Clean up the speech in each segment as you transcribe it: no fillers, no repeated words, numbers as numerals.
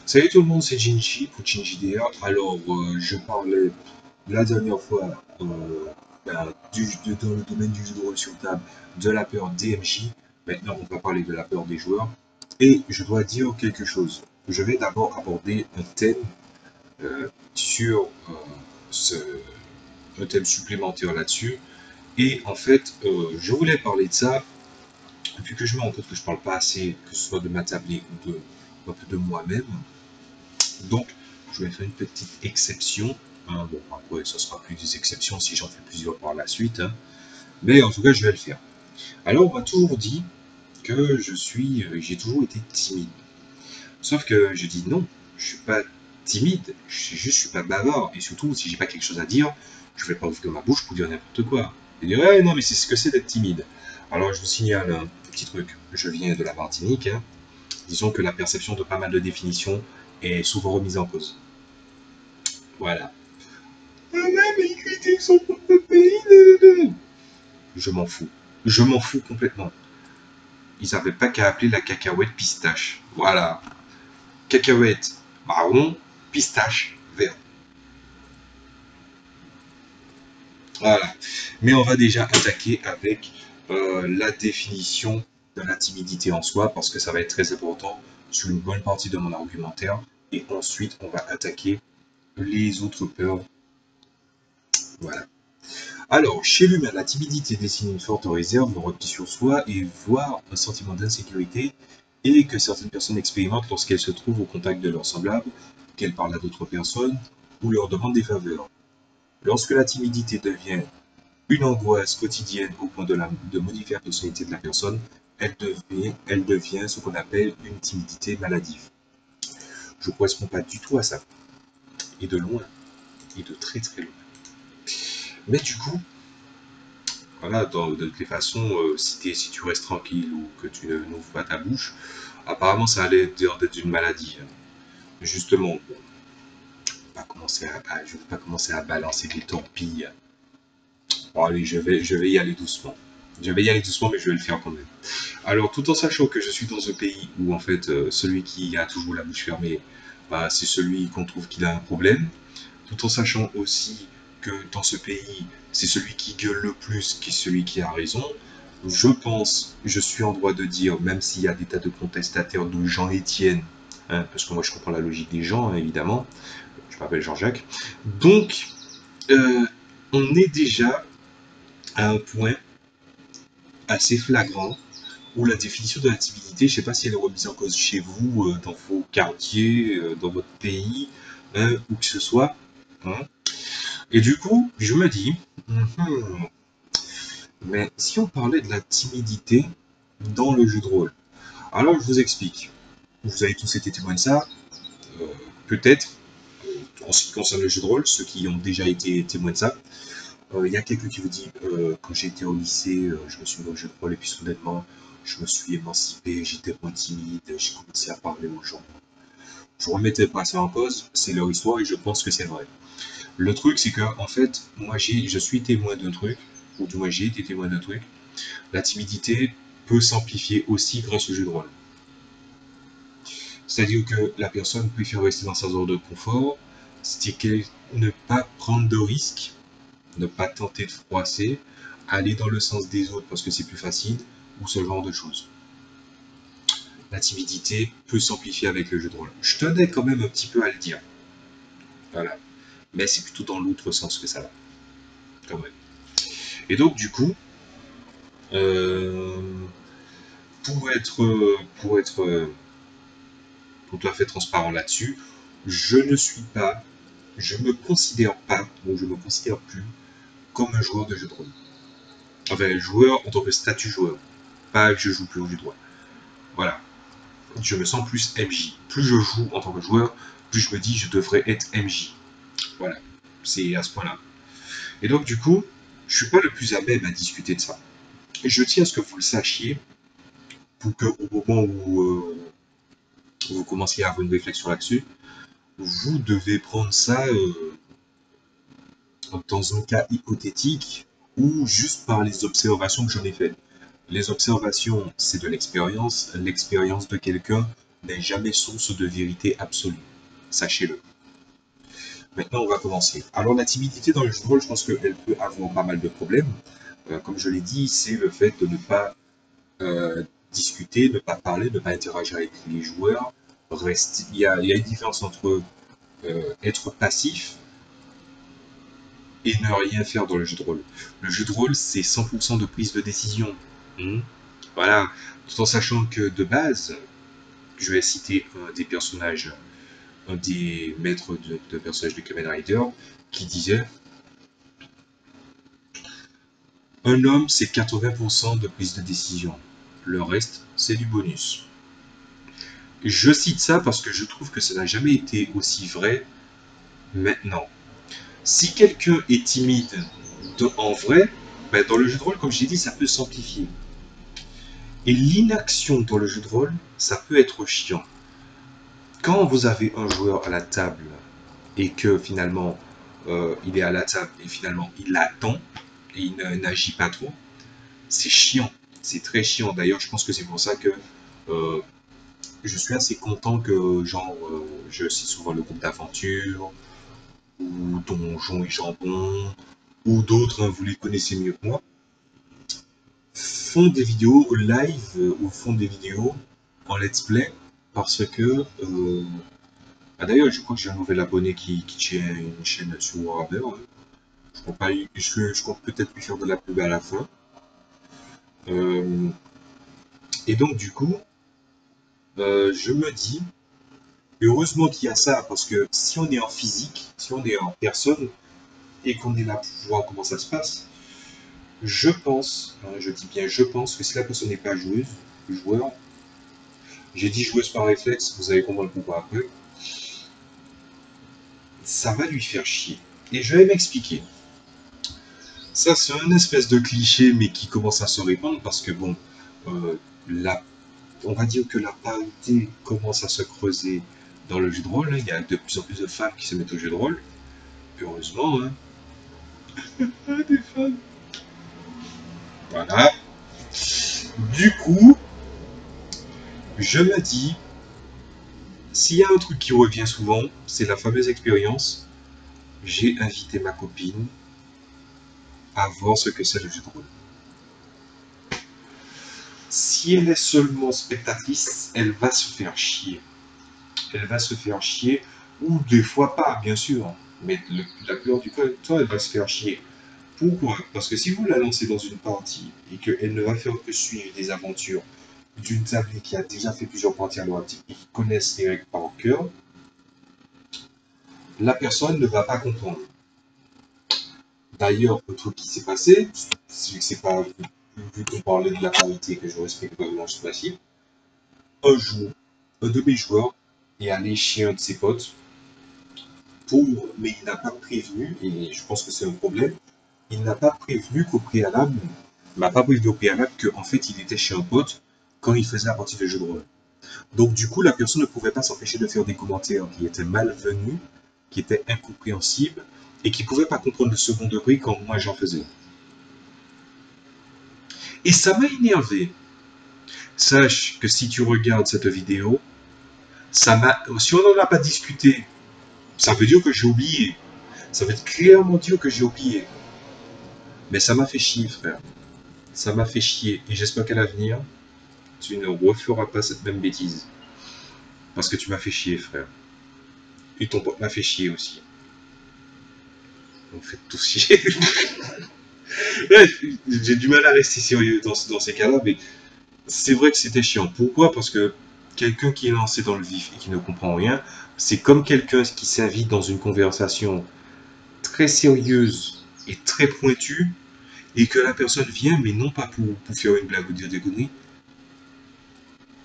Salut tout le monde, c'est Jinji pour JinjiDR. Alors, je parlais la dernière fois dans le domaine du jeu de rôle sur table de la peur DMJ. Maintenant, on va parler de la peur des joueurs. Et je dois dire quelque chose. Je vais d'abord aborder un thème sur ce, un thème supplémentaire là-dessus. Et en fait, je voulais parler de ça, vu que je me rends compte que je parle pas assez, que ce soit de ma tablée ou un peu de moi-même. Donc, je vais faire une petite exception. Hein. Bon, après, ça sera plus des exceptions si j'en fais plusieurs par la suite. Hein. Mais en tout cas, je vais le faire. Alors, on m'a toujours dit que j'ai toujours été timide. Sauf que je dis non, je suis pas timide, je suis pas bavard. Et surtout, si j'ai pas quelque chose à dire, je vais pas ouvrir ma bouche pour dire n'importe quoi. Et dire, ouais, non, mais c'est ce que c'est d'être timide. Alors, je vous signale un petit truc. Je viens de la Martinique. Hein. Disons que la perception de pas mal de définitions est souvent remise en cause. Voilà. Ah ouais, mais il critique son propre pays. Je m'en fous. Je m'en fous complètement. Ils n'avaient pas qu'à appeler la cacahuète pistache. Voilà. Cacahuète marron, pistache vert. Voilà. Mais on va déjà attaquer avec la définition de la timidité en soi, parce que ça va être très important sur une bonne partie de mon argumentaire. Et ensuite, on va attaquer les autres peurs. Voilà. Alors, chez l'humain, la timidité dessine une forte réserve, un repli sur soi et voire un sentiment d'insécurité et que certaines personnes expérimentent lorsqu'elles se trouvent au contact de leurs semblables, qu'elles parlent à d'autres personnes ou leur demandent des faveurs. Lorsque la timidité devient une angoisse quotidienne au point de modifier la personnalité de la personne, elle devient ce qu'on appelle une timidité maladive. Je ne correspond pas du tout à ça, et de loin, et de très très loin. Mais du coup, voilà, de toutes les façons, si tu restes tranquille ou que tu n'ouvres pas ta bouche, apparemment ça allait d'être d'une maladie. Hein. Justement, bon, je ne vais pas commencer à balancer des torpilles. Bon, allez, je vais y aller doucement. Je vais y aller doucement, mais je vais le faire quand même. Alors, tout en sachant que je suis dans un pays où, en fait, celui qui a toujours la bouche fermée, bah, c'est celui qu'on trouve qu'il a un problème, tout en sachant aussi que dans ce pays, c'est celui qui gueule le plus qui est celui qui a raison. Je suis en droit de dire, même s'il y a des tas de contestataires de Jean-Étienne, hein, parce que moi je comprends la logique des gens, hein, évidemment, je m'appelle Jean-Jacques, donc euh, on est déjà à un point assez flagrant où la définition de la timidité, je ne sais pas si elle est remise en cause chez vous, dans vos quartiers, dans votre pays, hein, où que ce soit. Hein. Et du coup, je me dis, mais si on parlait de la timidité dans le jeu de rôle, alors je vous explique. Vous avez tous été témoins de ça, euh, peut-être, en ce qui concerne le jeu de rôle, ceux qui ont déjà été témoins de ça. Il y a quelqu'un qui vous dit, quand j'étais au lycée, je me suis mis au jeu de rôle et puis soudainement, je me suis émancipé, j'étais moins timide, j'ai commencé à parler aux gens. Je ne remettais pas ça en cause, c'est leur histoire et je pense que c'est vrai. Le truc, c'est que, en fait, je suis témoin d'un truc, ou du moins j'ai été témoin d'un truc. La timidité peut s'amplifier aussi grâce au jeu de rôle. C'est-à-dire que la personne préfère rester dans sa zone de confort, c'est-à-dire ne pas prendre de risques, ne pas tenter de froisser, aller dans le sens des autres parce que c'est plus facile, ou ce genre de choses. La timidité peut s'amplifier avec le jeu de rôle. Je tenais quand même un petit peu à le dire. Voilà. Mais c'est plutôt dans l'autre sens que ça va. Quand même. Et donc, du coup, euh, pour être, pour être tout à fait transparent là-dessus, je ne suis pas, je me considère pas, ou je me considère plus comme un joueur de jeu de rôle. Enfin, joueur en tant que statut joueur, pas que je joue plus au jeu de rôle. Voilà. Je me sens plus MJ. Plus je joue en tant que joueur, plus je me dis je devrais être MJ. Voilà. C'est à ce point-là. Et donc, du coup, je suis pas le plus à même à discuter de ça. Et je tiens à ce que vous le sachiez, pour qu'au moment où vous commenciez à avoir une réflexion là-dessus, vous devez prendre ça dans un cas hypothétique ou juste par les observations que j'en ai faites. Les observations, c'est de l'expérience. L'expérience de quelqu'un n'est jamais source de vérité absolue. Sachez-le. Maintenant, on va commencer. Alors, la timidité dans le jeu de rôle, je pense qu'elle peut avoir pas mal de problèmes. Comme je l'ai dit, c'est le fait de ne pas discuter, ne pas parler, ne pas interagir avec les joueurs. Il y a une différence entre être passif et ne rien faire dans le jeu de rôle. Le jeu de rôle, c'est 100% de prise de décision. Voilà, tout en sachant que de base, je vais citer un des personnages, un des maîtres de personnages de Kamen Rider, qui disait: un homme, c'est 80% de prise de décision. Le reste, c'est du bonus. Je cite ça parce que je trouve que ça n'a jamais été aussi vrai maintenant. Si quelqu'un est timide en vrai, ben dans le jeu de rôle, comme j'ai dit, ça peut s'amplifier. Et l'inaction dans le jeu de rôle, ça peut être chiant. Quand vous avez un joueur à la table et que finalement il est à la table et finalement il attend et il n'agit pas trop, c'est chiant. C'est très chiant. D'ailleurs, je pense que c'est pour ça que je suis assez content que, genre, je cite souvent le groupe d'aventure, ou Donjons et Jambon, ou d'autres, hein, vous les connaissez mieux que moi, font des vidéos live ou font des vidéos en let's play parce que. D'ailleurs, je crois que j'ai un nouvel abonné qui tient une chaîne sur Warhammer. Hein. Je compte peut-être lui faire de la pub à la fin. Et donc, du coup, je me dis, heureusement qu'il y a ça, parce que si on est en physique, si on est en personne, et qu'on est là pour voir comment ça se passe, je pense, hein, je dis bien je pense, que si la personne n'est pas joueuse, joueur, j'ai dit joueuse par réflexe, vous allez comprendre pourquoi après, ça va lui faire chier. Et je vais m'expliquer. Ça, c'est un espèce de cliché, mais qui commence à se répandre, parce que bon, euh, on va dire que la parité commence à se creuser dans le jeu de rôle. Hein. Il y a de plus en plus de femmes qui se mettent au jeu de rôle. Heureusement, hein. Des femmes. Voilà. Du coup, je me dis, s'il y a un truc qui revient souvent, c'est la fameuse expérience. J'ai invité ma copine à voir ce que c'est le jeu de rôle. Si elle est seulement spectatrice, elle va se faire chier. Elle va se faire chier, ou des fois pas, bien sûr. Mais la plupart du temps, elle va se faire chier. Pourquoi? Parce que si vous la lancez dans une partie et qu'elle ne va faire que suivre des aventures d'une tablée qui a déjà fait plusieurs parties à l'ordi et qui connaissent les règles par cœur, la personne ne va pas comprendre. D'ailleurs, le truc qui s'est passé, c'est pas vu qu'on parlait de la parité que je respecte vraiment ce principe, un jour, un de mes joueurs est allé chez un de ses potes mais il n'a pas prévenu, et je pense que c'est un problème, il n'a pas prévenu qu'au préalable, il m'a pas prévenu au préalable qu'en fait il était chez un pote quand il faisait la partie de jeu de rôle. Donc du coup, la personne ne pouvait pas s'empêcher de faire des commentaires qui étaient malvenus, qui étaient incompréhensibles, et qui ne pouvaient pas comprendre le second degré quand moi j'en faisais. Et ça m'a énervé. Sache que si tu regardes cette vidéo, si on n'en a pas discuté, ça veut dire que j'ai oublié. Ça veut clairement dire que j'ai oublié. Mais ça m'a fait chier, frère. Ça m'a fait chier. Et j'espère qu'à l'avenir, tu ne referas pas cette même bêtise. Parce que tu m'as fait chier, frère. Et ton pote m'a fait chier aussi. On fait tous chier. J'ai du mal à rester sérieux dans ces cas-là, mais c'est vrai que c'était chiant. Pourquoi? Parce que quelqu'un qui est lancé dans le vif et qui ne comprend rien, c'est comme quelqu'un qui s'invite dans une conversation très sérieuse et très pointue, et que la personne vient, mais non pas pour faire une blague ou dire des conneries,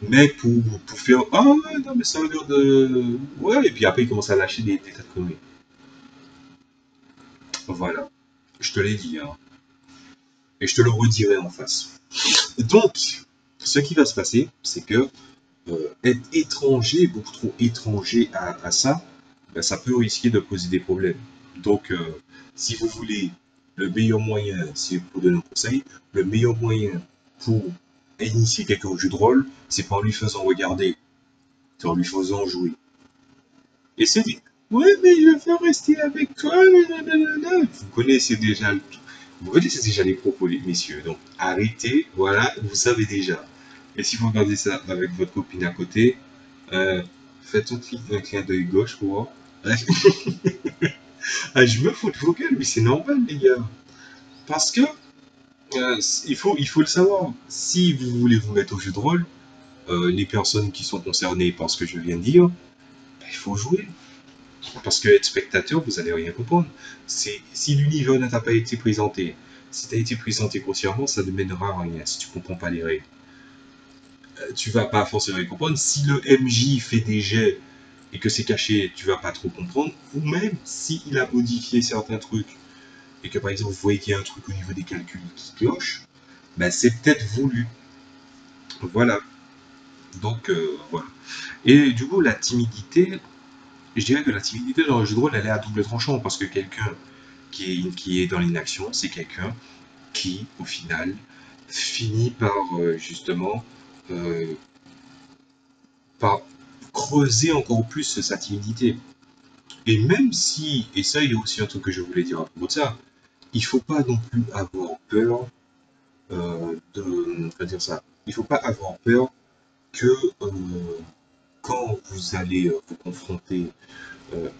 mais pour faire ah ouais, non, mais ça a l'air de. Ouais, et puis après, il commence à lâcher des tas de conneries. Voilà. Je te l'ai dit, hein. Et je te le redirai en face. Donc, ce qui va se passer, c'est que être étranger, beaucoup trop étranger à ça, ben, ça peut risquer de poser des problèmes. Donc, si vous voulez, le meilleur moyen, si pour donner un conseil, le meilleur moyen pour initier quelqu'un au jeu de rôle, c'est pas en lui faisant regarder en lui faisant jouer. Et c'est dit, ouais, mais je veux rester avec toi, nanana. Vous connaissez déjà les propos, les messieurs. Donc, arrêtez, voilà, vous savez déjà. Et si vous regardez ça avec votre copine à côté, euh, faites un clin d'œil gauche pour voir. Ah, je me fous de vos gueules, mais c'est normal, les gars. Parce que, il faut le savoir. Si vous voulez vous mettre au jeu de rôle, les personnes qui sont concernées par ce que je viens de dire, ben, il faut jouer. Parce que être spectateur, vous allez rien comprendre. Si l'univers n'a pas été présenté, si tu as été présenté grossièrement, ça ne mènera à rien si tu comprends pas les règles. Tu vas pas forcément comprendre. Si le MJ fait des jets et que c'est caché, tu vas pas trop comprendre. Ou même s'il a modifié certains trucs et que par exemple vous voyez qu'il y a un truc au niveau des calculs qui cloche, ben c'est peut-être voulu. Voilà. Donc voilà. Et du coup, la timidité, je dirais que la timidité dans le jeu de rôle, elle est à double tranchant parce que quelqu'un qui est dans l'inaction, c'est quelqu'un qui, au final, finit par justement euh, par creuser encore plus sa timidité. Et même si, et ça il y a aussi un truc que je voulais dire à propos de ça, il faut pas non plus avoir peur comment dire ça, il faut pas avoir peur que quand vous allez vous confronter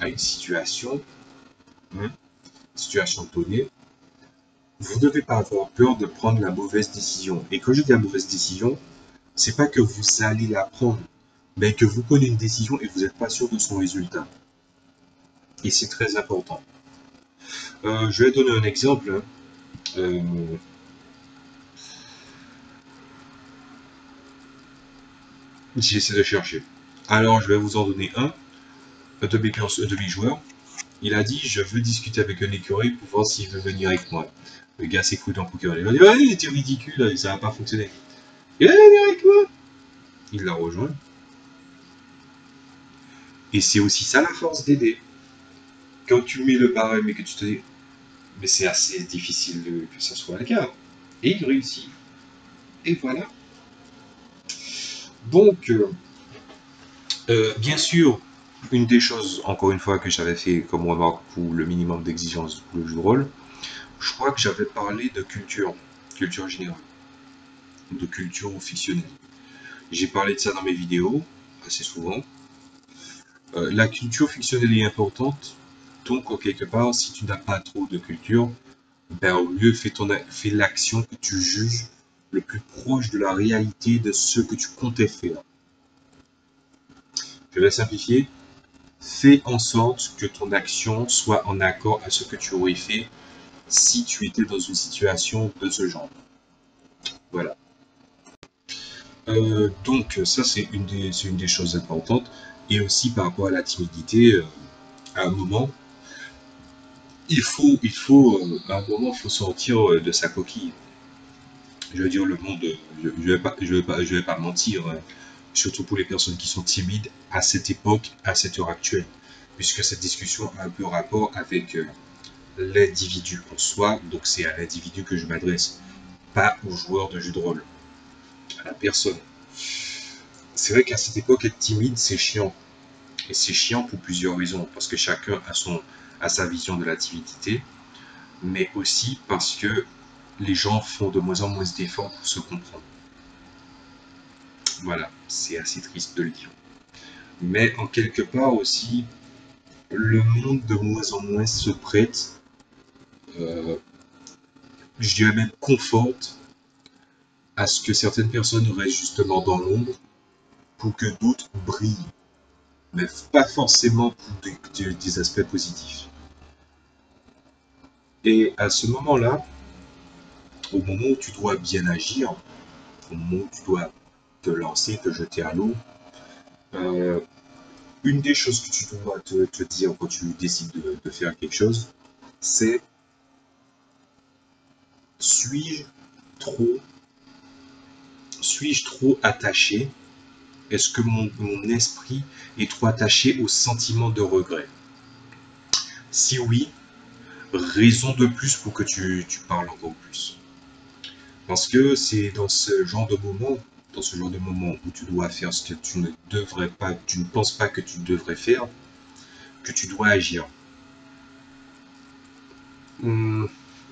à une hein, situation donnée, vous ne devez pas avoir peur de prendre la mauvaise décision. Et quand je dis la mauvaise décision, c'est pas que vous allez la prendre, mais que vous prenez une décision et vous n'êtes pas sûr de son résultat. Et c'est très important. Je vais donner un exemple. Hein. Euh, J'essaie de chercher. Alors, je vais vous en donner un. De mes joueurs. Il a dit, je veux discuter avec un écureuil pour voir s'il veut venir avec moi. Le gars s'écoute en Pokémon. Il va dire, ouais, il était ridicule, ça va pas fonctionner. Il va venir avec moi. Il l'a rejoint. Et c'est aussi ça la force d'aider. Quand tu mets le barème et que tu te dis, mais c'est assez difficile que ça soit le cas. Et il réussit. Et voilà. Donc, bien sûr, une des choses, encore une fois, que j'avais fait comme remarque pour le minimum d'exigence pour le jeu de rôle, je crois que j'avais parlé de culture générale, de culture fictionnelle. J'ai parlé de ça dans mes vidéos, assez souvent. La culture fictionnelle est importante, donc en quelque part, si tu n'as pas trop de culture, ben, au mieux fais l'action que tu juges le plus proche de la réalité de ce que tu comptais faire. Je vais simplifier. Fais en sorte que ton action soit en accord à ce que tu aurais fait si tu étais dans une situation de ce genre. Voilà. Donc ça c'est une des choses importantes. Et aussi par rapport à la timidité, à un moment, à un moment, il faut sortir de sa coquille. Je veux dire, le monde, je vais pas mentir, hein, surtout pour les personnes qui sont timides à cette époque, à cette heure actuelle, puisque cette discussion a un peu rapport avec l'individu en soi, donc c'est à l'individu que je m'adresse, pas aux joueurs de jeux de rôle, à la personne. C'est vrai qu'à cette époque, être timide, c'est chiant. Et c'est chiant pour plusieurs raisons, parce que chacun a sa vision de la timidité, mais aussi parce que les gens font de moins en moins d'efforts pour se comprendre. Voilà, c'est assez triste de le dire. Mais en quelque part aussi, le monde de moins en moins se prête, euh, je dirais même conforte, à ce que certaines personnes restent justement dans l'ombre pour que d'autres brillent, mais pas forcément pour des aspects positifs. Et à ce moment-là, au moment où tu dois bien agir, au moment où tu dois te lancer, te jeter à l'eau, euh, une des choses que tu dois te dire quand tu décides de faire quelque chose, c'est suis-je trop, suis-je trop attaché? Est-ce que mon esprit est trop attaché au sentiment de regret? Si oui, raison de plus pour que tu parles encore plus. Parce que c'est dans ce genre de moment dans ce genre de moment où tu dois faire ce que tu ne devrais pas, tu ne penses pas que tu devrais faire, que tu dois agir. Je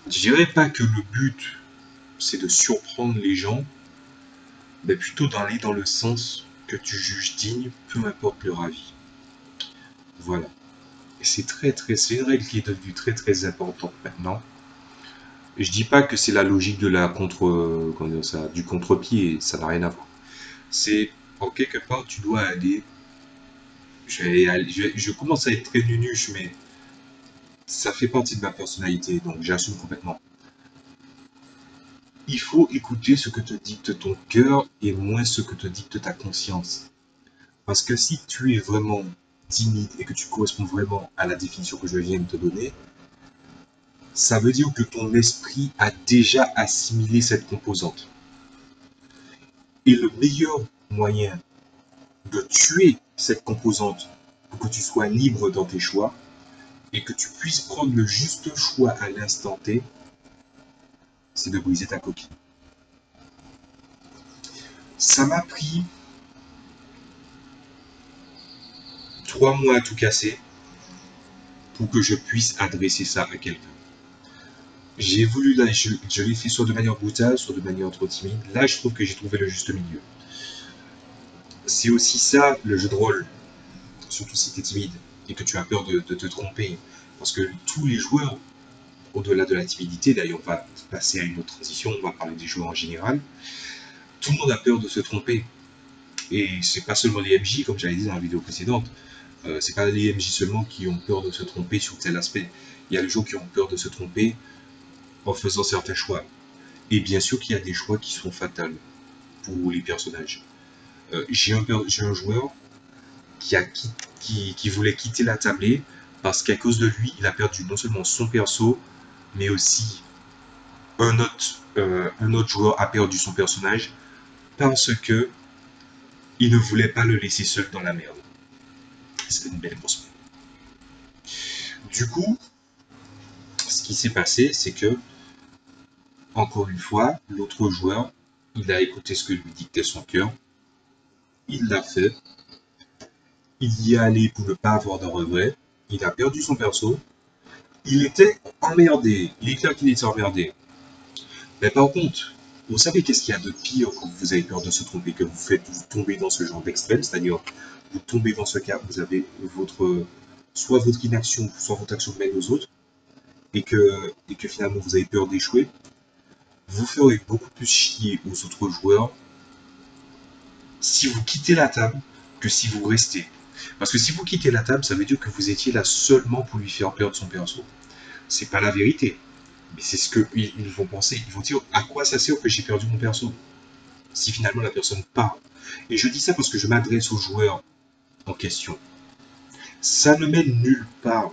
dirais pas que le but c'est de surprendre les gens, mais plutôt d'aller dans le sens que tu juges digne, peu importe leur avis. Voilà. Et c'est une règle qui est devenue très importante maintenant. Et je dis pas que c'est la logique de la comment dire ça, du contre-pied, ça n'a rien à voir. C'est, en quelque part, tu dois aller, je commence à être très nunuche, mais ça fait partie de ma personnalité, donc j'assume complètement. Il faut écouter ce que te dicte ton cœur et moins ce que te dicte ta conscience. Parce que si tu es vraiment timide et que tu corresponds vraiment à la définition que je viens de te donner, ça veut dire que ton esprit a déjà assimilé cette composante. Et le meilleur moyen de tuer cette composante pour que tu sois libre dans tes choix et que tu puisses prendre le juste choix à l'instant T, c'est de briser ta coquille. Ça m'a pris 3 mois à tout casser pour que je puisse adresser ça à quelqu'un. J'ai voulu, là, je l'ai fait soit de manière brutale, soit de manière trop timide. Là, je trouve que j'ai trouvé le juste milieu. C'est aussi ça, le jeu de rôle, surtout si tu es timide et que tu as peur de te tromper. Parce que tous les joueurs, au-delà de la timidité, d'ailleurs, on va passer à une autre transition, on va parler des joueurs en général, tout le monde a peur de se tromper. Et c'est pas seulement les MJ, comme j'avais dit dans la vidéo précédente, c'est pas les MJ seulement qui ont peur de se tromper sur tel aspect. Il y a les gens qui ont peur de se tromper en faisant certains choix. Et bien sûr qu'il y a des choix qui sont fatals pour les personnages. J'ai un joueur qui voulait quitter la tablée parce qu'à cause de lui, il a perdu non seulement son perso, mais aussi un autre joueur a perdu son personnage parce que il ne voulait pas le laisser seul dans la merde. C'était une belle grosse merde. Du coup, ce qui s'est passé, c'est que, encore une fois, l'autre joueur, il a écouté ce que lui dictait son cœur, il l'a fait, il y est allé pour ne pas avoir de regrets, il a perdu son perso, il était emmerdé, il est clair qu'il était emmerdé. Mais par contre, vous savez qu'est-ce qu'il y a de pire quand vous avez peur de se tromper, que vous tombez dans ce genre d'extrême, c'est-à-dire vous tombez dans ce cas, vous avez soit votre inaction, soit votre action mène aux autres, et que finalement vous avez peur d'échouer, vous ferez beaucoup plus chier aux autres joueurs si vous quittez la table que si vous restez. Parce que si vous quittez la table, ça veut dire que vous étiez là seulement pour lui faire perdre son perso. C'est pas la vérité. Mais c'est ce qu'ils vont penser. Ils vont dire à quoi ça sert que j'ai perdu mon perso si finalement la personne part. Et je dis ça parce que je m'adresse aux joueurs en question. Ça ne mène nulle part.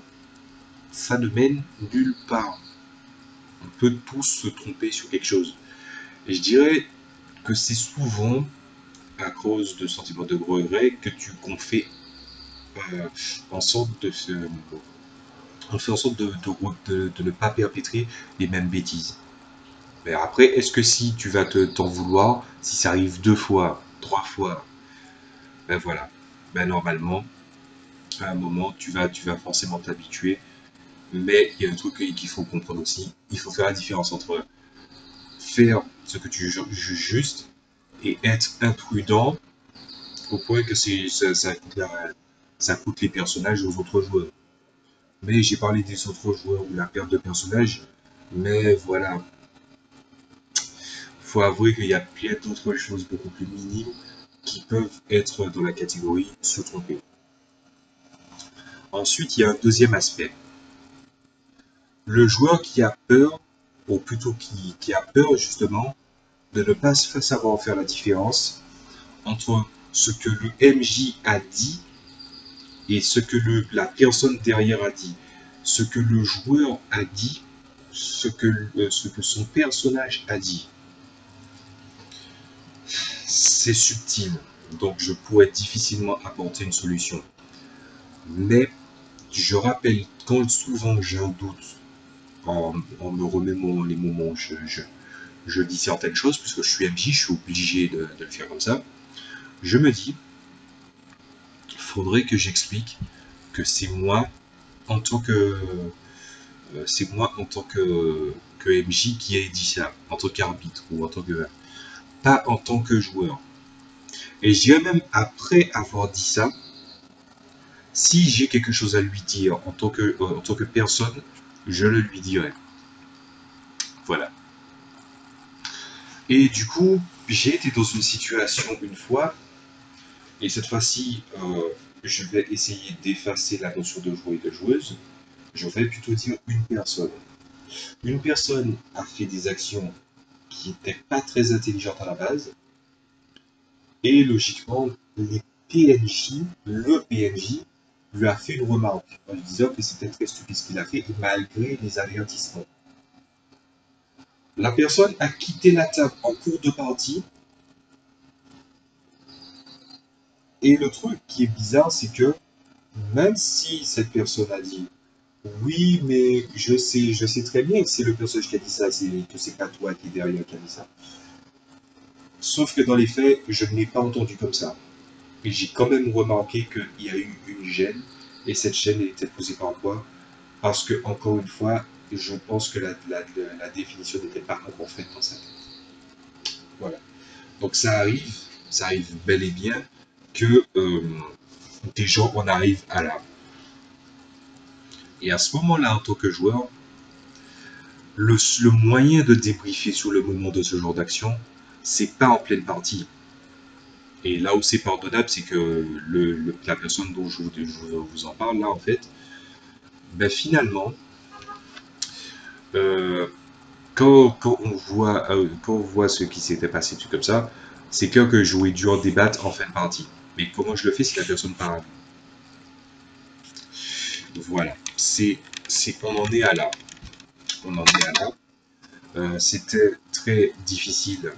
Ça ne mène nulle part. On peut tous se tromper sur quelque chose. Et je dirais que c'est souvent à cause de sentiments de regret que qu'on fait en sorte de on fait en sorte de ne pas perpétrer les mêmes bêtises. Mais après, est-ce que si tu vas t'en vouloir, si ça arrive 2 fois, 3 fois, ben voilà. Ben normalement, à un moment, tu vas forcément t'habituer. Mais il y a un truc qu'il faut comprendre aussi. Il faut faire la différence entre faire ce que tu juges juste et être imprudent au point que ça coûte les personnages aux autres joueurs. Mais j'ai parlé des autres joueurs ou la perte de personnages. Mais voilà, faut avouer qu'il y a plein d'autres choses beaucoup plus minimes qui peuvent être dans la catégorie se tromper. Ensuite, il y a un deuxième aspect. Le joueur qui a peur, ou plutôt qui a peur justement de ne pas savoir faire la différence entre ce que le MJ a dit et ce que la personne derrière a dit. Ce que le joueur a dit, ce que son personnage a dit. C'est subtil, donc je pourrais difficilement apporter une solution. Mais je rappelle quand souvent j'ai un doute en me remémorant les moments où je dis certaines choses, puisque je suis MJ, je suis obligé de le faire comme ça. Je me dis, il faudrait que j'explique que c'est moi en tant que que MJ qui ai dit ça, en tant qu'arbitre ou en tant que pas en tant que joueur. Et je dirais même après avoir dit ça, si j'ai quelque chose à lui dire en tant que personne, je le lui dirai. Voilà. Et du coup, j'ai été dans une situation une fois, et cette fois-ci, je vais essayer d'effacer la notion de joueur et de joueuse. Je vais plutôt dire une personne. Une personne a fait des actions qui n'étaient pas très intelligentes à la base, et logiquement, les PNJ, le PNJ, lui a fait une remarque en lui disant que c'était très stupide ce qu'il a fait, malgré les avertissements. La personne a quitté la table en cours de partie, et le truc qui est bizarre, c'est que même si cette personne a dit oui, mais je sais très bien que c'est le personnage qui a dit ça, que c'est pas toi qui est derrière qui a dit ça. Sauf que dans les faits, je ne l'ai pas entendu comme ça. Et j'ai quand même remarqué qu'il y a eu une gêne, et cette gêne était posée par quoi? Parce que, encore une fois, je pense que la définition n'était pas encore faite dans sa tête. Voilà. Donc ça arrive bel et bien que des gens en arrivent à là. Et à ce moment-là, en tant que joueur, le moyen de débriefer sur le moment de ce genre d'action, c'est pas en pleine partie. Et là où c'est pardonnable, c'est que la personne dont je vous en parle là, en fait, ben finalement, euh, quand on voit ce qui s'était passé, tout comme ça, c'est que j'aurais dû en débattre en fin de partie. Mais comment je le fais si la personne parle? Voilà, on en est à là. On en est à là. C'était très difficile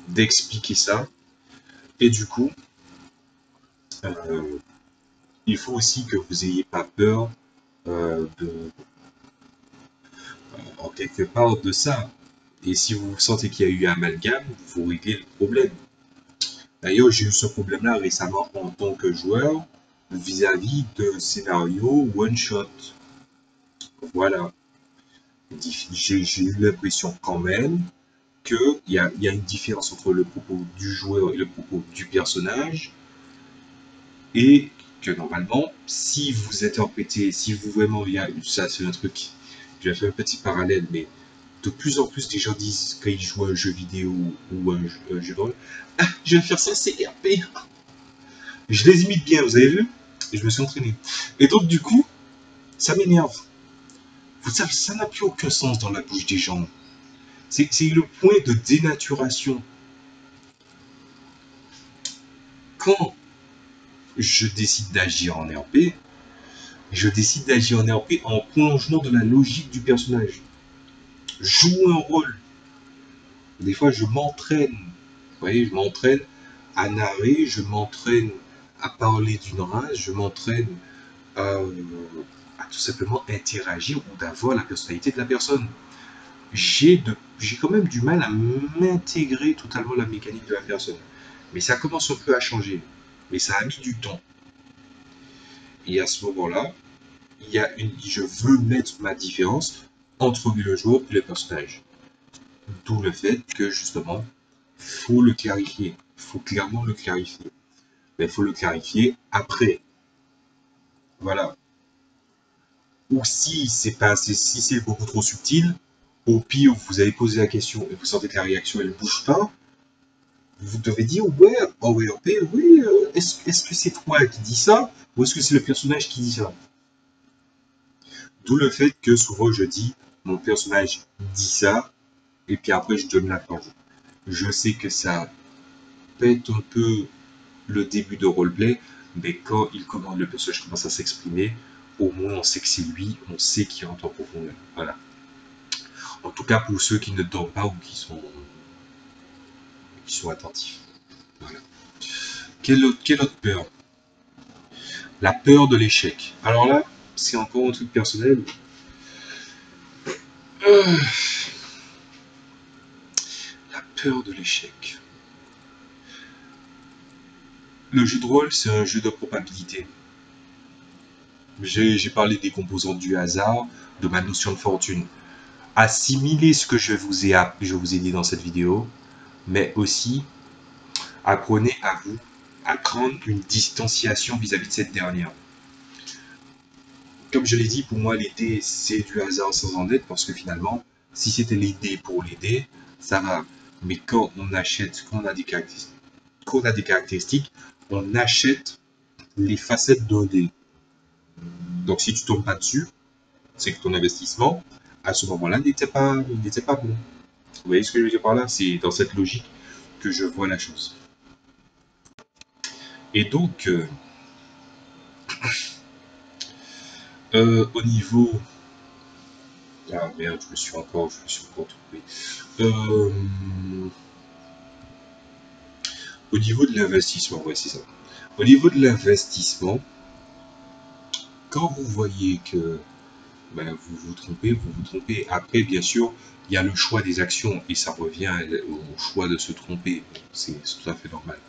d'expliquer ça. Et du coup, euh, il faut aussi que vous n'ayez pas peur en quelque part de ça. Et si vous sentez qu'il y a eu amalgame, vous réglez le problème. D'ailleurs, j'ai eu ce problème-là récemment en tant que joueur vis-à-vis de scénario one-shot. Voilà. J'ai eu l'impression quand même qu'il y a une différence entre le propos du joueur et le propos du personnage, et que normalement, si vous interprétez, si vous vraiment, ça c'est un truc, je vais faire un petit parallèle, mais de plus en plus des gens disent qu'ils jouent à un jeu vidéo ou un jeu de rôle, ah, je vais faire ça, c'est RP. Je les imite bien, vous avez vu? Et je me suis entraîné. Et donc du coup, ça m'énerve. Vous savez, ça n'a plus aucun sens dans la bouche des gens. C'est le point de dénaturation. Quand je décide d'agir en RP, je décide d'agir en RP en prolongement de la logique du personnage. Joue un rôle. Des fois, je m'entraîne. Vous voyez, je m'entraîne à narrer, je m'entraîne à parler d'une race, je m'entraîne à, à tout simplement interagir ou d'avoir la personnalité de la personne. J'ai quand même du mal à m'intégrer totalement la mécanique de la personne. Mais ça commence un peu à changer. Mais ça a mis du temps. Et à ce moment-là, je veux mettre ma différence entre le joueur et le personnage. D'où le fait que justement, faut le clarifier. Il faut clairement le clarifier. Mais il faut le clarifier après. Voilà. Ou si c'est pas assez, si c'est beaucoup trop subtil, au pire, vous avez posé la question et vous sentez que la réaction elle bouge pas, vous devez dire ouais, en VRP, oui, est-ce que c'est toi qui dis ça ou est-ce que c'est le personnage qui dit ça? D'où le fait que souvent je dis mon personnage dit ça et puis après je donne la parole. Je sais que ça pète un peu le début de roleplay, mais quand le personnage commence à s'exprimer, au moins on sait que c'est lui, on sait qu'il rentre en profondeur. Voilà. En tout cas pour ceux qui ne dorment pas ou qui sont attentifs. Voilà. Quelle autre peur? La peur de l'échec. Alors là, c'est encore un truc personnel. Euh, peur de l'échec. Le jeu de rôle, c'est un jeu de probabilité. J'ai parlé des composantes du hasard, de ma notion de fortune. Assimilez ce que je vous ai dit dans cette vidéo, mais aussi apprenez à vous à prendre une distanciation vis-à-vis de cette dernière. Comme je l'ai dit, pour moi, les dés, c'est du hasard sans en être, parce que finalement, si c'était les dés pour les dés, ça va. Mais quand on achète, quand on a des caractéristiques, on achète les facettes d'un dé. Donc si tu tombes pas dessus, c'est que ton investissement, à ce moment-là, n'était pas bon. Vous voyez ce que je veux dire par là? C'est dans cette logique que je vois la chose. Et donc, au niveau... Ah merde, je me suis encore trompé. Euh, Au niveau de l'investissement, ouais, c'est ça. Au niveau de l'investissement, quand vous voyez que ben, vous vous trompez, vous vous trompez. Après, bien sûr, il y a le choix des actions et ça revient au choix de se tromper. C'est tout à fait normal.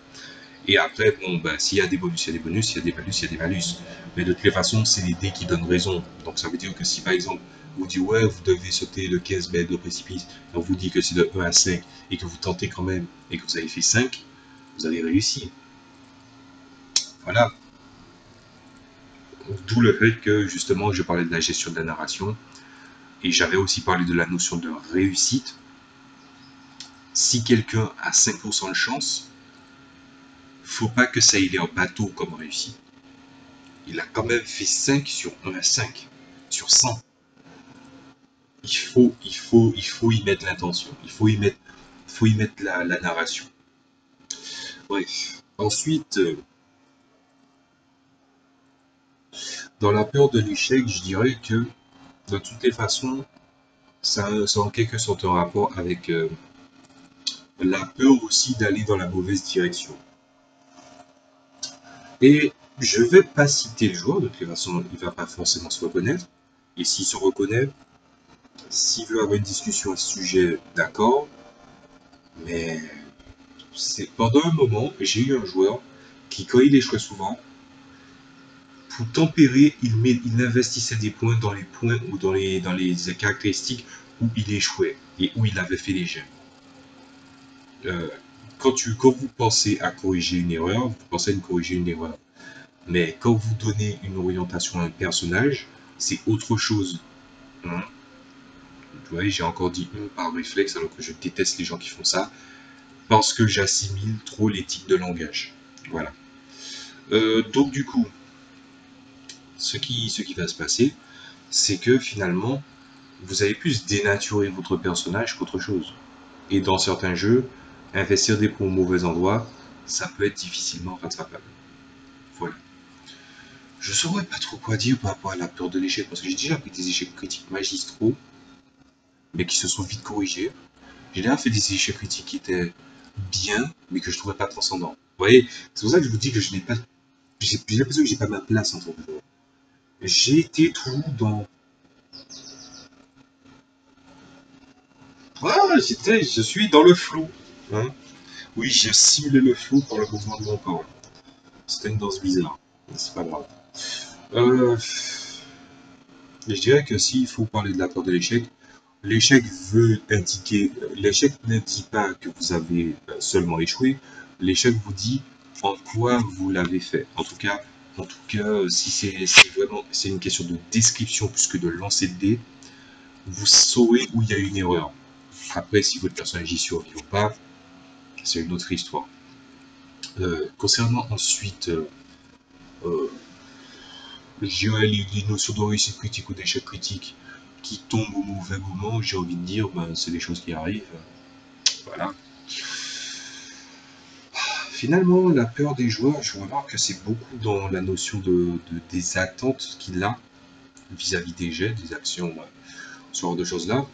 Et après, bon, ben, s'il y a des bonus, il y a des bonus, s'il y a des malus, il y a des malus. Mais de toutes les façons, c'est les dés qui donnent raison. Donc ça veut dire que si par exemple, vous dit ouais, vous devez sauter le 15 mètres de précipice, et on vous dit que c'est de 1 à 5 et que vous tentez quand même et que vous avez fait 5, vous avez réussi. Voilà. D'où le fait que justement, je parlais de la gestion de la narration et j'avais aussi parlé de la notion de réussite. Si quelqu'un a 5% de chance, faut pas que ça ait l'air bateau comme réussite. Il a quand même fait 5 sur 1 à 5, sur 100. Il faut y mettre l'intention, faut y mettre la narration. Bref. Ensuite, dans la peur de l'échec, je dirais que de toutes les façons, ça a en quelque sorte un rapport avec la peur aussi d'aller dans la mauvaise direction. Et je vais pas citer le joueur, de toute façon, il va pas forcément se reconnaître. Et s'il se reconnaît, s'il veut avoir une discussion à ce sujet, d'accord. Mais c'est pendant un moment, j'ai eu un joueur qui, quand il échouait souvent, pour tempérer, il investissait des points dans les points ou dans les caractéristiques où il échouait et où il avait fait les jeux. Quand vous pensez à corriger une erreur, vous pensez à corriger une erreur. Mais quand vous donnez une orientation à un personnage, c'est autre chose. Hein. Vous voyez, j'ai encore dit par réflexe alors que je déteste les gens qui font ça, parce que j'assimile trop l'éthique de langage. Voilà. Donc du coup, ce qui va se passer, c'est que finalement, vous allez plus dénaturer votre personnage qu'autre chose. Et dans certains jeux, investir des points au mauvais endroit, ça peut être difficilement rattrapable. Voilà. Je saurais pas trop quoi dire par rapport à la peur de l'échec, parce que j'ai déjà pris des échecs critiques magistraux, mais qui se sont vite corrigés. J'ai déjà fait des échecs critiques qui étaient bien, mais que je trouvais pas transcendants. Vous voyez, c'est pour ça que je vous dis que je n'ai pas. J'ai l'impression que j'ai pas ma place en tant que joueur. J'ai été tout dans. Ah, je suis dans le flou. Hein. Oui, j'ai simulé le flou par le mouvement de mon corps. C'était une danse bizarre. C'est pas grave. Euh, je dirais que s'il faut parler de la peur de l'échec, l'échec veut indiquer. L'échec ne dit pas que vous avez seulement échoué. L'échec vous dit en quoi vous l'avez fait. En tout cas, si c'est vraiment c'est une question de description plus que de lancer de dés, vous saurez où il y a une erreur. Après, si votre personnage y survit ou pas, c'est une autre histoire. Concernant ensuite je dirais les notions de réussite critique ou d'échec critique qui tombent au mauvais moment, j'ai envie de dire, ben, c'est des choses qui arrivent. Voilà. Finalement, la peur des joueurs, je remarque que c'est beaucoup dans la notion des attentes qu'il a vis-à-vis des jets, des actions, ce genre de choses-là.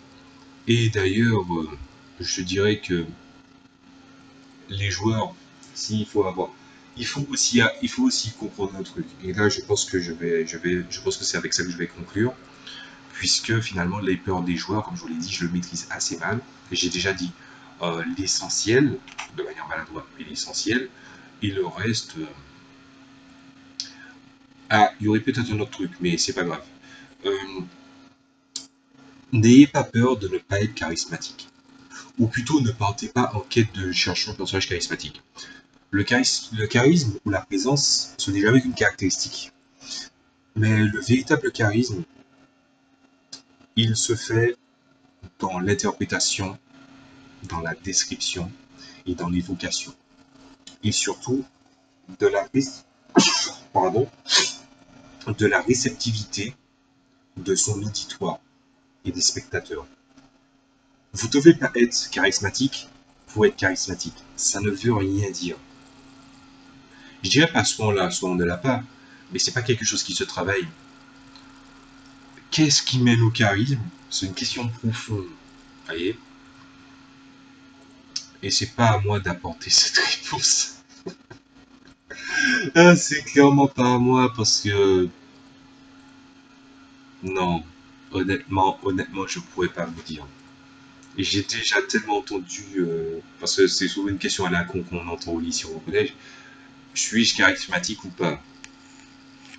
Et d'ailleurs, je dirais que les joueurs, s'il faut avoir, il faut aussi comprendre un truc. Et là, je pense que je pense que c'est avec ça que je vais conclure, puisque finalement, les peurs des joueurs, comme je vous l'ai dit, je le maîtrise assez mal. Et j'ai déjà dit, l'essentiel, de manière maladroite, mais l'essentiel, et le reste... Ah, il y aurait peut-être un autre truc, mais c'est pas grave. Euh, N'ayez pas peur de ne pas être charismatique. Ou plutôt, ne partez pas en quête de chercher un personnage charismatique. Le charisme ou la présence, ce n'est jamais qu'une caractéristique. Mais le véritable charisme, il se fait dans l'interprétation, dans la description et dans l'évocation. Et surtout, de la, pardon, de la réceptivité de son auditoire et des spectateurs. Vous devez pas être charismatique pour être charismatique. Ça ne veut rien dire. Je dirais pas soit on l'a, soit on ne l'a pas, mais c'est pas quelque chose qui se travaille. Qu'est-ce qui mène au charisme? C'est une question profonde, voyez. Et c'est pas à moi d'apporter cette réponse. Ah, c'est clairement pas à moi parce que non, honnêtement, je pourrais pas vous dire. Et j'ai déjà tellement entendu, parce que c'est souvent une question à la con qu'on entend au lycée ou au collège, suis-je charismatique ou pas?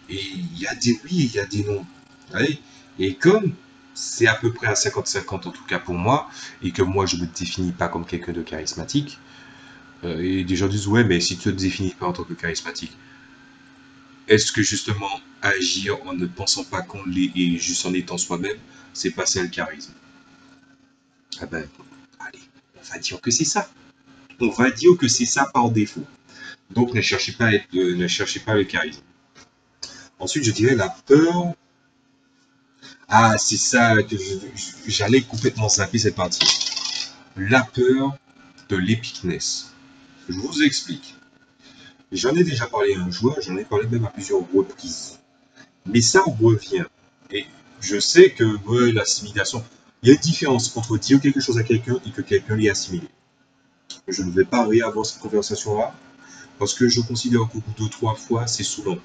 Et il y a des oui et il y a des non. Ouais. Et comme c'est à peu près à 50-50 en tout cas pour moi, et que moi je me définis pas comme quelqu'un de charismatique, et des gens disent ouais mais si tu te définis pas en tant que charismatique, est-ce que justement agir en ne pensant pas qu'on l'est et juste en étant soi-même, c'est pas ça le charisme? Ah ben, allez, on va dire que c'est ça. On va dire que c'est ça par défaut. Donc ne cherchez pas à être, ne cherchez pas le charisme. Ensuite, je dirais la peur. Ah, c'est ça que j'allais complètement zapper cette partie. La peur de l'épicness. Je vous explique. J'en ai déjà parlé à un joueur, j'en ai parlé même à plusieurs reprises. Mais ça revient. Et je sais que ouais, l'assimilation, il y a une différence entre dire quelque chose à quelqu'un et que quelqu'un l'ait assimilé. Je ne vais pas réavoir cette conversation-là, parce que je considère qu'au bout de 3 fois, c'est saoulant.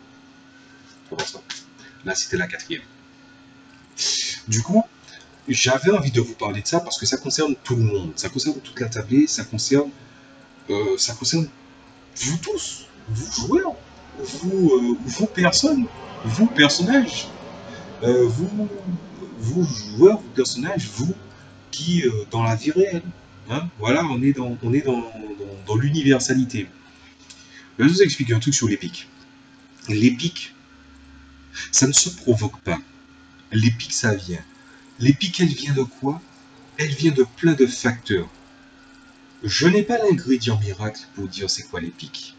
Là, c'était la quatrième. Du coup, j'avais envie de vous parler de ça parce que ça concerne tout le monde. Ça concerne toute la tablée, ça concerne vous tous, vous joueurs, vous personnes, vous personnages, vous, vous joueurs, vous personnages, vous qui dans la vie réelle. Hein, voilà, on est dans l'universalité. Je vais vous expliquer un truc sur l'épique. L'épique, ça ne se provoque pas. L'épique, ça vient. L'épique, elle vient de quoi? Elle vient de plein de facteurs. Je n'ai pas l'ingrédient miracle pour dire c'est quoi l'épique.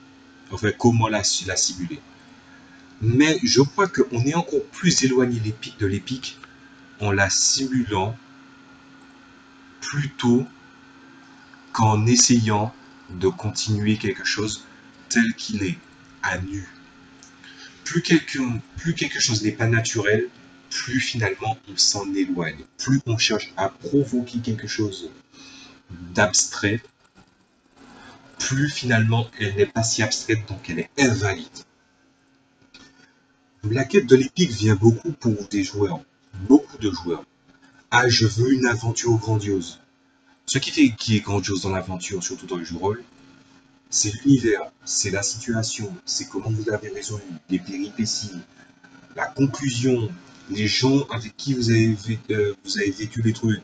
Enfin, comment la simuler. Mais je crois qu'on est encore plus éloigné de l'épique en la simulant plutôt qu'en essayant de continuer quelque chose tel qu'il est, à nu. Plus quelque chose n'est pas naturel, plus finalement on s'en éloigne. Plus on cherche à provoquer quelque chose d'abstrait, plus finalement elle n'est pas si abstraite, donc elle est invalide. La quête de l'épique vient beaucoup pour des joueurs, beaucoup de joueurs. Ah, je veux une aventure grandiose. Ce qui est grandiose dans l'aventure, surtout dans le jeu de rôle, c'est l'univers, c'est la situation, c'est comment vous l'avez résolu, les péripéties, la conclusion, les gens avec qui vous avez vécu les trucs,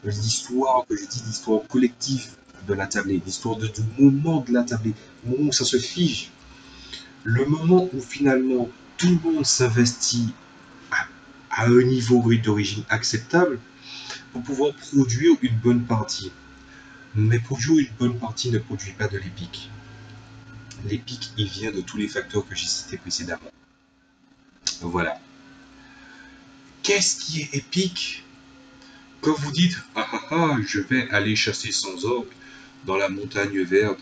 l'histoire, que je dis, l'histoire collective de la tablée, l'histoire du moment de la tablée, le moment où ça se fige, le moment où finalement tout le monde s'investit à un niveau d'origine acceptable pour pouvoir produire une bonne partie. Mais produire une bonne partie ne produit pas de l'épique. L'épique, il vient de tous les facteurs que j'ai cités précédemment. Voilà. Qu'est-ce qui est épique? Quand vous dites ah ah ah, je vais aller chasser sans orgue dans la montagne verte,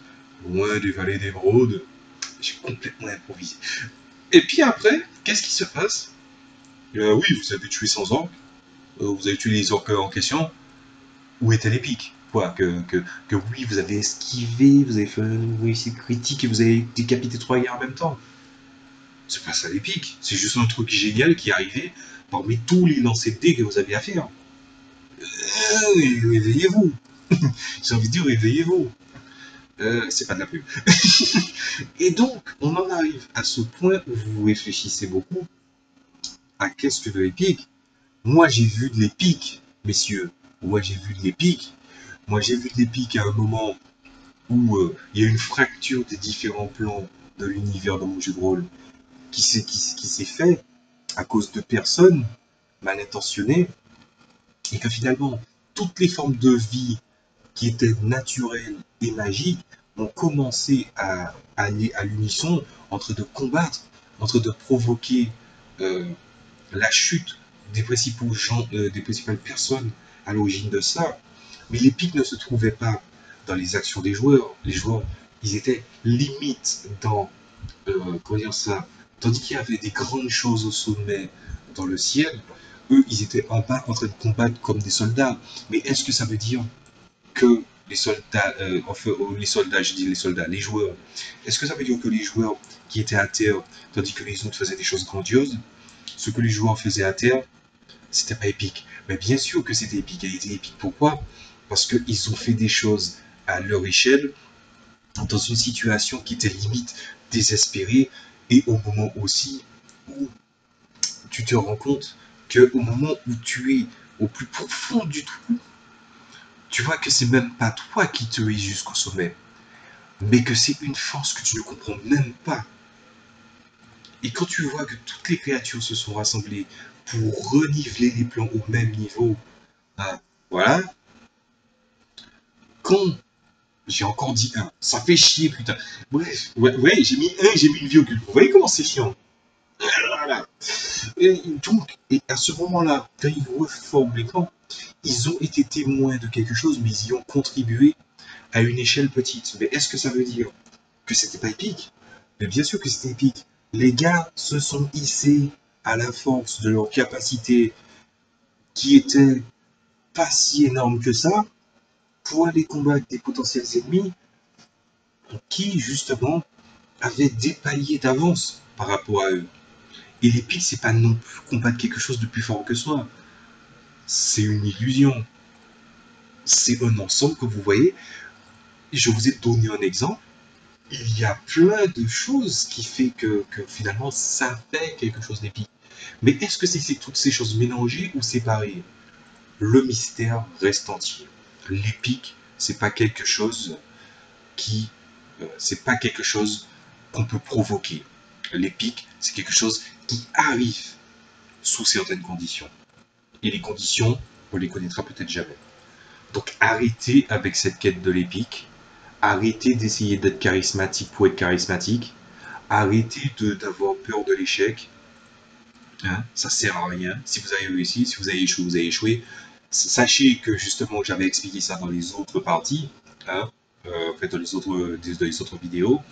loin des vallées d'émeraude, j'ai complètement improvisé. Et puis après, qu'est-ce qui se passe? Oui, vous avez tué sans orgue, vous avez tué les orques en question. Où était l'épique? Quoi, que oui, vous avez esquivé, vous avez fait une réussite critique et vous avez décapité 3 gars en même temps. C'est pas ça l'épique, c'est juste un truc génial qui est arrivé parmi tous les lancers de dés que vous aviez à faire. Éveillez-vous. J'ai envie de dire, réveillez-vous. C'est pas de la pub. Et donc, on en arrive à ce point où vous réfléchissez beaucoup à qu'est-ce que de l'épique. Moi, j'ai vu de l'épique, messieurs. Moi, j'ai vu de l'épique. Moi, j'ai vu de l'épique à un moment où il y a une fracture des différents plans de l'univers dans mon jeu de rôle qui s'est fait à cause de personnes mal intentionnées et que finalement, toutes les formes de vie qui étaient naturelles et magiques ont commencé à aller à l'unisson entre de combattre, entre de provoquer euh, la chute des principaux gens, des principales personnes à l'origine de ça. Mais les pics ne se trouvaient pas dans les actions des joueurs. Les joueurs, ils étaient limite dans, comment dire ça, tandis qu'il y avait des grandes choses au sommet dans le ciel, eux, ils étaient en bas en train de combattre comme des soldats. Mais est-ce que ça veut dire que les soldats, enfin, les soldats, je dis les soldats, les joueurs, est-ce que ça veut dire que les joueurs qui étaient à terre, tandis que les autres faisaient des choses grandioses, ce que les joueurs faisaient à terre, c'était pas épique? Mais bien sûr que c'était épique. Elle était épique. Pourquoi? Parce qu'ils ont fait des choses à leur échelle, dans une situation qui était limite désespérée, et au moment aussi où tu te rends compte que au moment où tu es au plus profond du trou, tu vois que c'est même pas toi qui te es jusqu'au sommet, mais que c'est une force que tu ne comprends même pas. Et quand tu vois que toutes les créatures se sont rassemblées pour reniveler les plans au même niveau, hein, voilà, quand j'ai encore dit un, ça fait chier, putain. Bref, ouais, ouais, j'ai mis un, j'ai mis une virgule. Vous voyez comment c'est chiant? Voilà. Et donc, et à ce moment-là, quand ils reforment les plans, ils ont été témoins de quelque chose, mais ils y ont contribué à une échelle petite. Mais est-ce que ça veut dire que c'était pas épique? Mais bien sûr que c'était épique. Les gars se sont hissés à la force de leur capacité qui était pas si énorme que ça pour aller combattre des potentiels ennemis qui justement avaient des paliers d'avance par rapport à eux. Et l'épique, c'est pas non plus combattre quelque chose de plus fort que soi. C'est une illusion. C'est un ensemble que vous voyez. Je vous ai donné un exemple. Il y a plein de choses qui fait que finalement ça fait quelque chose d'épique. Mais est-ce que c'est toutes ces choses mélangées ou séparées? Le mystère reste entier. L'épique, c'est pas quelque chose qui, c'est pas quelque chose qu'on peut provoquer. L'épique, c'est quelque chose qui arrive sous certaines conditions. Et les conditions, on les connaîtra peut-être jamais. Donc arrêtez avec cette quête de l'épique. Arrêtez d'essayer d'être charismatique pour être charismatique. Arrêtez d'avoir peur de l'échec. Hein, ça sert à rien. Si vous avez réussi, si vous avez échoué, vous avez échoué. Sachez que justement, j'avais expliqué ça dans les autres parties, hein, en fait, dans les autres vidéos,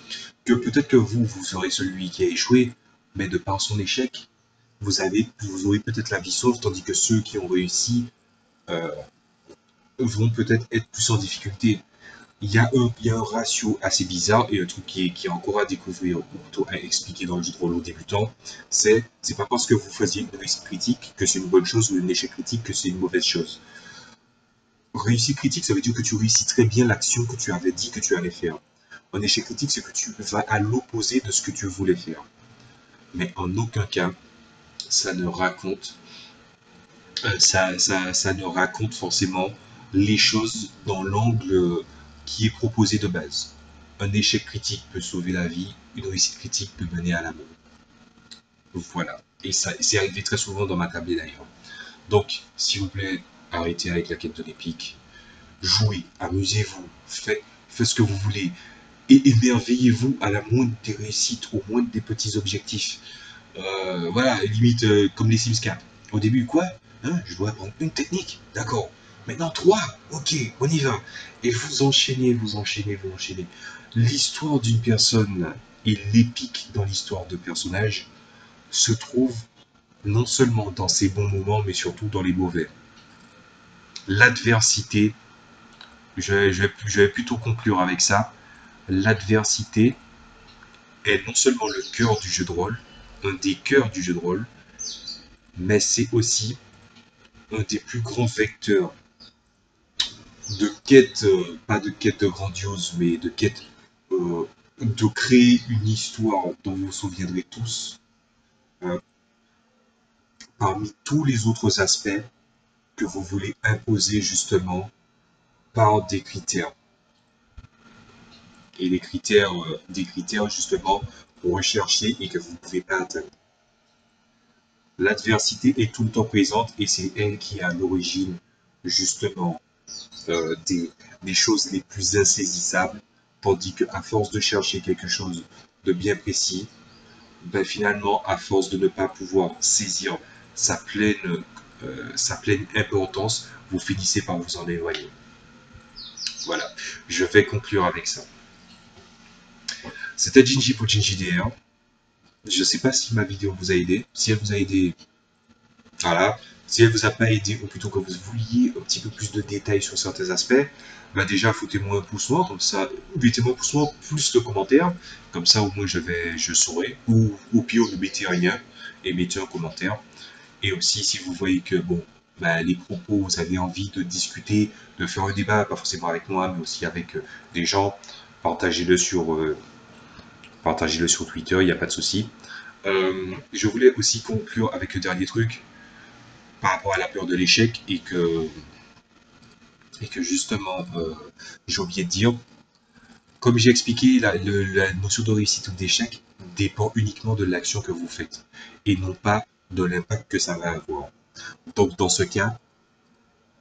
que peut-être que vous serez celui qui a échoué, mais de par son échec, vous aurez peut-être la vie sauve, tandis que ceux qui ont réussi euh, vont peut-être être plus en difficulté. Il y a un ratio assez bizarre et un truc qui est encore à découvrir ou plutôt à expliquer dans le jeu de rôle aux débutants, c'est pas parce que vous faisiez une réussite critique que c'est une bonne chose ou un échec critique que c'est une mauvaise chose. Réussite critique, ça veut dire que tu réussis très bien l'action que tu avais dit que tu allais faire. Un échec critique, c'est que tu vas à l'opposé de ce que tu voulais faire. Mais en aucun cas, ça ne raconte, ça ne raconte forcément les choses dans l'angle qui est proposé de base. Un échec critique peut sauver la vie, une réussite critique peut mener à la mort. Voilà. Et ça, c'est arrivé très souvent dans ma table d'ailleurs. Donc, s'il vous plaît, arrêtez avec la quête de l'épique. Jouez, amusez-vous, faites ce que vous voulez. Et émerveillez-vous à la moindre des réussites, au moindre des petits objectifs. Voilà, limite comme les Sims 4. Au début, quoi? Hein, je dois apprendre une technique. D'accord. Maintenant, trois. Ok, on y va. Et vous enchaînez, vous enchaînez, vous enchaînez. L'histoire d'une personne et l'épique dans l'histoire de personnages se trouve non seulement dans ses bons moments, mais surtout dans les mauvais. L'adversité, je vais plutôt conclure avec ça. L'adversité est non seulement le cœur du jeu de rôle, un des cœurs du jeu de rôle, mais c'est aussi un des plus grands vecteurs de quête, pas de quête grandiose, mais de quête de créer une histoire dont vous vous souviendrez tous, euh, parmi tous les autres aspects que vous voulez imposer justement par des critères. Et des critères justement recherchés et que vous ne pouvez pas atteindre. L'adversité est tout le temps présente et c'est elle qui est à l'origine justement euh, des, des choses les plus insaisissables, tandis qu'à force de chercher quelque chose de bien précis, ben finalement, à force de ne pas pouvoir saisir sa pleine importance, vous finissez par vous en éloigner. Voilà, je vais conclure avec ça. C'était Jinji pour Jinji DR. Je ne sais pas si ma vidéo vous a aidé. Si elle vous a aidé, voilà. Si elle vous a pas aidé, ou plutôt que vous vouliez un petit peu plus de détails sur certains aspects, bah déjà, foutez-moi un pouce noir, comme ça, mettez-moi un pouce noir plus le commentaire, comme ça au moins je saurai, ou au pire, ne mettez rien, et mettez un commentaire. Et aussi, si vous voyez que, bon, bah, les propos, vous avez envie de discuter, de faire un débat, pas forcément avec moi, mais aussi avec des gens, partagez-le sur Twitter, il n'y a pas de souci. Je voulais aussi conclure avec le dernier truc par rapport à la peur de l'échec et que justement, j'ai oublié de dire, comme j'ai expliqué, la notion de réussite ou d'échec dépend uniquement de l'action que vous faites et non pas de l'impact que ça va avoir. Donc dans ce cas,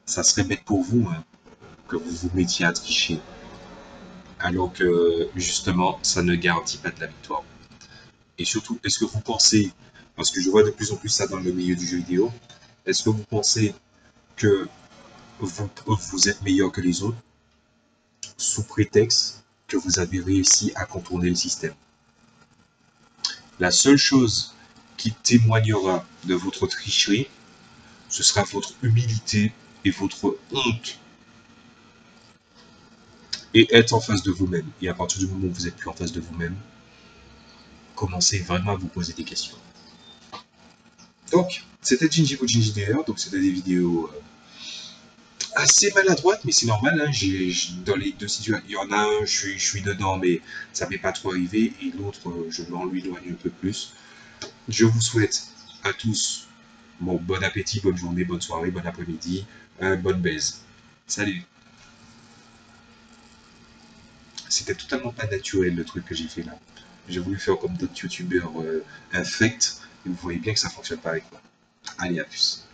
ça serait bête pour vous hein, que vous vous mettiez à tricher, alors que justement, ça ne garantit pas de la victoire. Et surtout, est-ce que vous pensez, parce que je vois de plus en plus ça dans le milieu du jeu vidéo, est-ce que vous pensez que vous êtes meilleur que les autres sous prétexte que vous avez réussi à contourner le système? La seule chose qui témoignera de votre tricherie, ce sera votre humilité et votre honte et être en face de vous-même. Et à partir du moment où vous êtes plus en face de vous-même, commencez vraiment à vous poser des questions. Donc, c'était Jinji pour Jinji DR, donc c'était des vidéos assez maladroites, mais c'est normal, hein, dans les deux situations, il y en a un, je suis dedans, mais ça ne m'est pas trop arrivé, et l'autre, je m'en éloigne un peu plus. Je vous souhaite à tous bon appétit, bonne journée, bonne soirée, bon après-midi, bonne baise. Salut. C'était totalement pas naturel le truc que j'ai fait là. J'ai voulu faire comme d'autres youtubeurs infects, et vous voyez bien que ça fonctionne pas avec moi. Allez, à plus.